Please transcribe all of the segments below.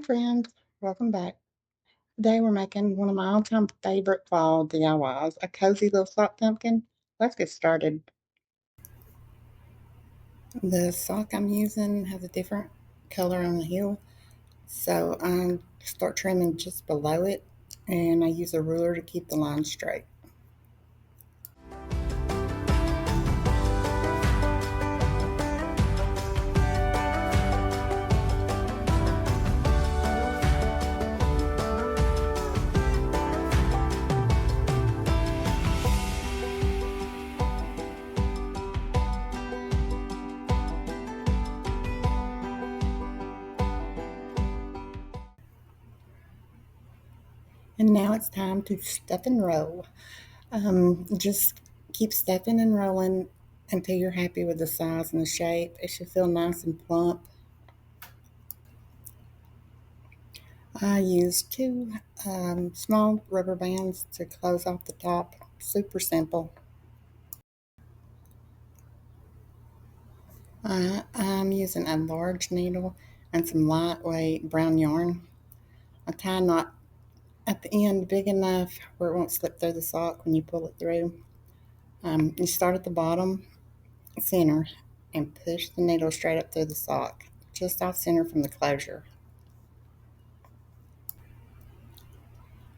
friends, welcome back. Today we're making one of my all-time favorite fall DIYs, a cozy little sock pumpkin. Let's get started. The sock I'm using has a different color on the heel, so I start trimming just below it, and I use a ruler to keep the line straight. And now it's time to stuff and roll. Just keep stuffing and rolling until you're happy with the size and the shape. It should feel nice and plump. I used two small rubber bands to close off the top. Super simple. I'm using a large needle and some lightweight brown yarn. I tie a knot at the end big enough where it won't slip through the sock when you pull it through. You start at the bottom center and push the needle straight up through the sock, just off center from the closure.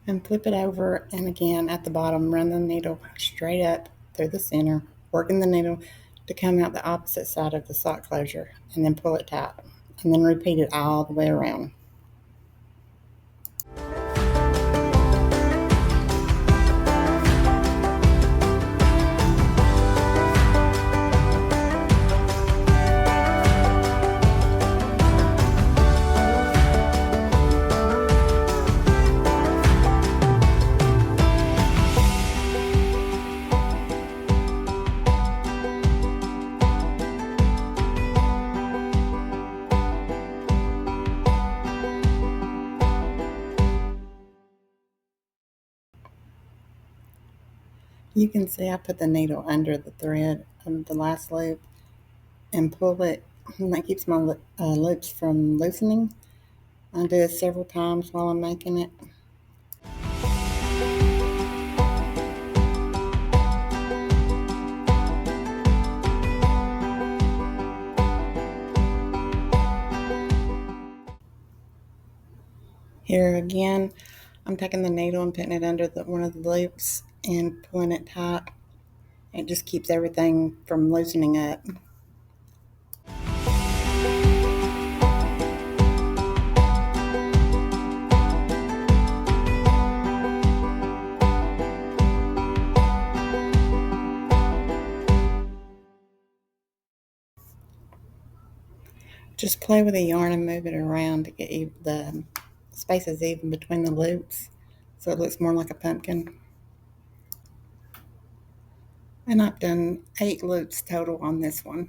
And flip it over, and again at the bottom run the needle straight up through the center, working the needle to come out the opposite side of the sock closure, and then pull it tight, and then repeat it all the way around. You can see I put the needle under the thread of the last loop and pull it, and that keeps my loops from loosening. I do it several times while I'm making it. Here again, I'm taking the needle and putting it under one of the loops and pulling it tight. It just keeps everything from loosening up. Just play with the yarn and move it around to get the spaces even between the loops so it looks more like a pumpkin. And I've done 8 loops total on this one.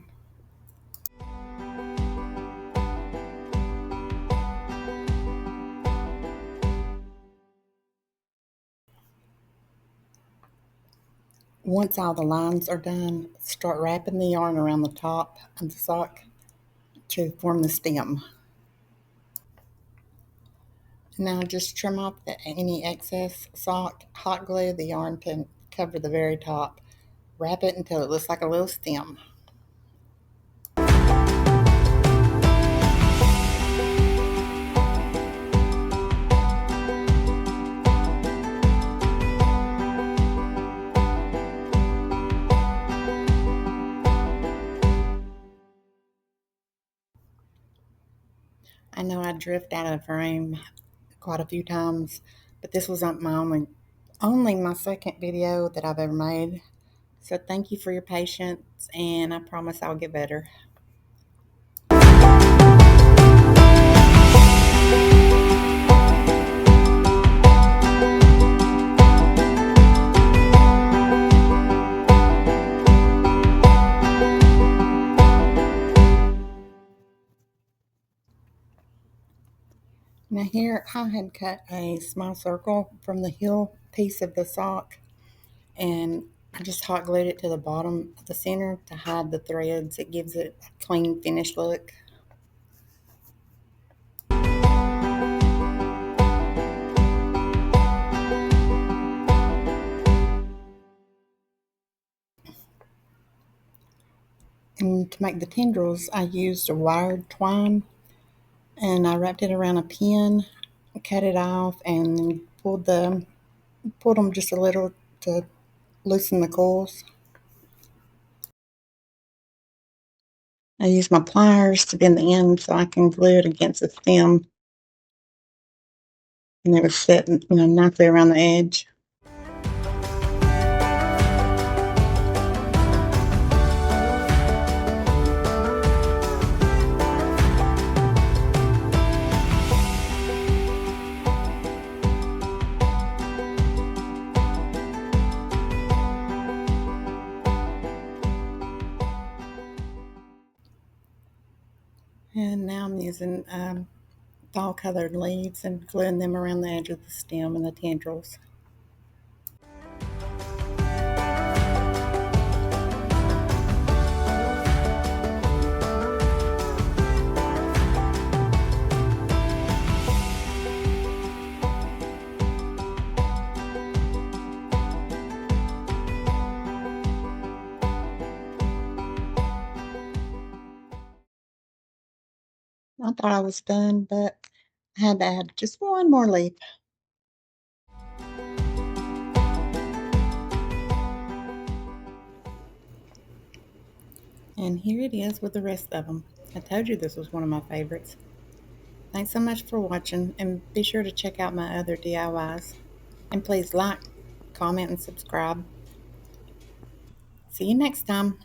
Once all the lines are done, start wrapping the yarn around the top of the sock to form the stem. Now just trim off any excess sock, hot glue the yarn to cover the very top. Wrap it until it looks like a little stem. I know I drift out of frame quite a few times, but this was my only my second video that I've ever made. So thank you for your patience, and I promise I'll get better. Now here I had cut a small circle from the heel piece of the sock, and I just hot glued it to the bottom of the center to hide the threads. It gives it a clean finished look. And to make the tendrils, I used a wired twine and I wrapped it around a pin, cut it off, and pulled them just a little to loosen the coils. I used my pliers to bend the end so I can glue it against the stem, and it was set, nicely around the edge. And now I'm using fall colored leaves and gluing them around the edge of the stem and the tendrils. I thought I was done, but I had to add just one more leaf. And here it is with the rest of them. I told you this was one of my favorites. Thanks so much for watching, and be sure to check out my other DIYs. And please like, comment, and subscribe. See you next time.